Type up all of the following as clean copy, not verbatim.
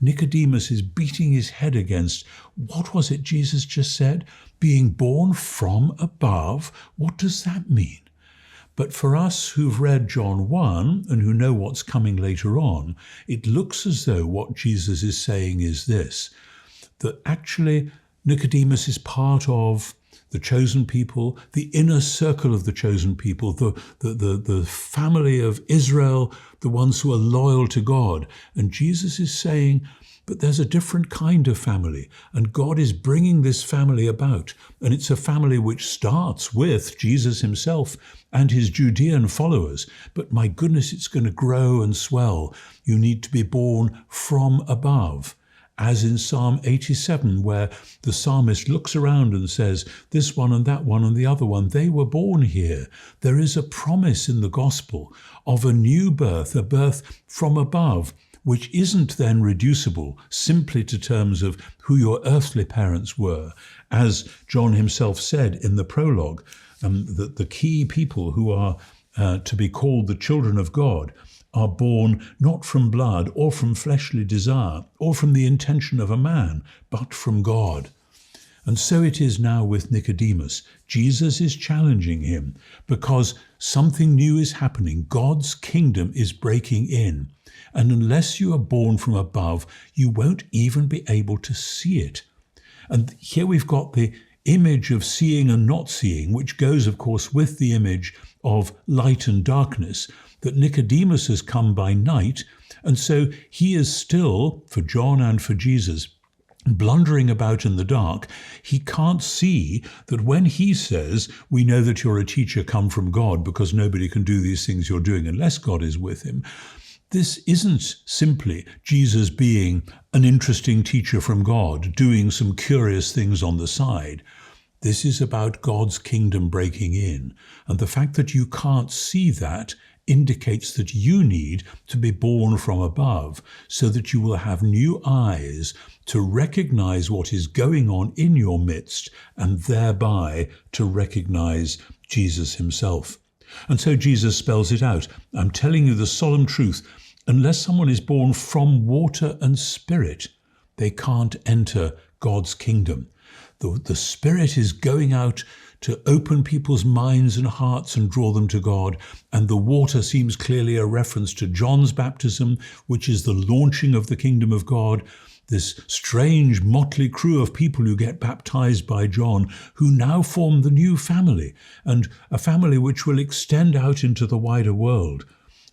Nicodemus is beating his head against, what was it Jesus just said? Being born from above? What does that mean? But for us who've read John 1 and who know what's coming later on, it looks as though what Jesus is saying is this, that actually Nicodemus is part of the chosen people, the inner circle of the chosen people, the family of Israel, the ones who are loyal to God. And Jesus is saying, but there's a different kind of family, and God is bringing this family about. And it's a family which starts with Jesus himself and his Judean followers. But my goodness, it's going to grow and swell. You need to be born from above. As in Psalm 87, where the psalmist looks around and says, this one and that one and the other one, they were born here. There is a promise in the gospel of a new birth, a birth from above, which isn't then reducible simply to terms of who your earthly parents were. As John himself said in the prologue, that the key people who are to be called the children of God are born not from blood or from fleshly desire or from the intention of a man, but from God. And so it is now with Nicodemus. Jesus is challenging him because something new is happening. God's kingdom is breaking in. And unless you are born from above, you won't even be able to see it. And here we've got the image of seeing and not seeing, which goes, of course, with the image of light and darkness, that Nicodemus has come by night, and so he is still, for John and for Jesus, blundering about in the dark. He can't see that when he says, we know that you're a teacher come from God because nobody can do these things you're doing unless God is with him. This isn't simply Jesus being an interesting teacher from God, doing some curious things on the side. This is about God's kingdom breaking in. And the fact that you can't see that indicates that you need to be born from above so that you will have new eyes to recognize what is going on in your midst and thereby to recognize Jesus himself. And so Jesus spells it out. I'm telling you the solemn truth. Unless someone is born from water and spirit, they can't enter God's kingdom. The Spirit is going out to open people's minds and hearts and draw them to God. And the water seems clearly a reference to John's baptism, which is the launching of the kingdom of God. This strange motley crew of people who get baptized by John, who now form the new family, and a family which will extend out into the wider world.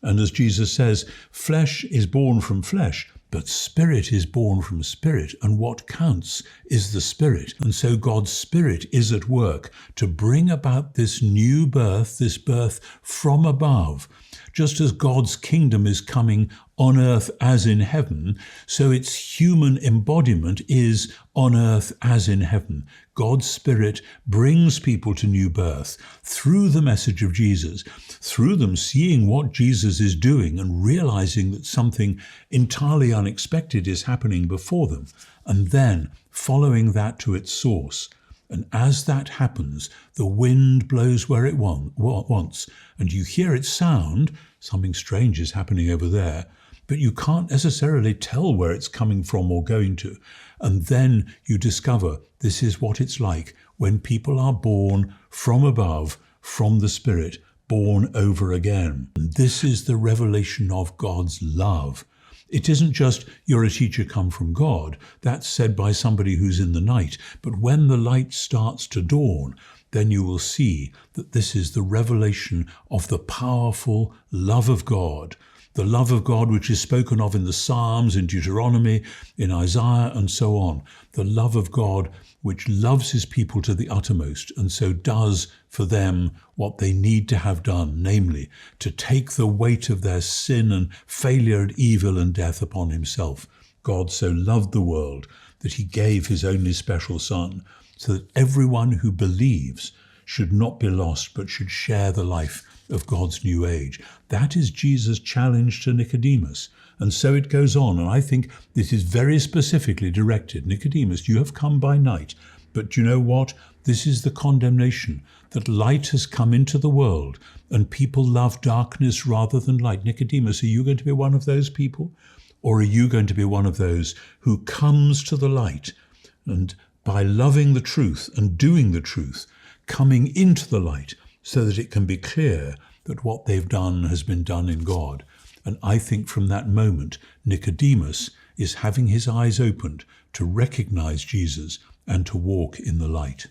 And as Jesus says, flesh is born from flesh, but spirit is born from spirit, and what counts is the Spirit. And so God's Spirit is at work to bring about this new birth, this birth from above. Just as God's kingdom is coming on earth as in heaven, so its human embodiment is on earth as in heaven. God's Spirit brings people to new birth through the message of Jesus, through them seeing what Jesus is doing and realizing that something entirely unexpected is happening before them, and then following that to its source. And as that happens, the wind blows where it wants, and you hear its sound. Something strange is happening over there, but you can't necessarily tell where it's coming from or going to. And then you discover this is what it's like when people are born from above, from the Spirit, born over again. And this is the revelation of God's love. It isn't just, you're a teacher come from God. That's said by somebody who's in the night. But when the light starts to dawn, then you will see that this is the revelation of the powerful love of God. The love of God which is spoken of in the Psalms, in Deuteronomy, in Isaiah, and so on. The love of God which loves his people to the uttermost, and so does for them what they need to have done, namely, to take the weight of their sin and failure and evil and death upon himself. God so loved the world that he gave his only special Son, so that everyone who believes should not be lost, but should share the life of God's new age. That is Jesus' challenge to Nicodemus. And so it goes on, and I think this is very specifically directed. Nicodemus, you have come by night, but you know what? This is the condemnation, that light has come into the world, and people love darkness rather than light. Nicodemus, are you going to be one of those people? Or are you going to be one of those who comes to the light and by loving the truth and doing the truth, coming into the light so that it can be clear that what they've done has been done in God? And I think from that moment, Nicodemus is having his eyes opened to recognize Jesus and to walk in the light.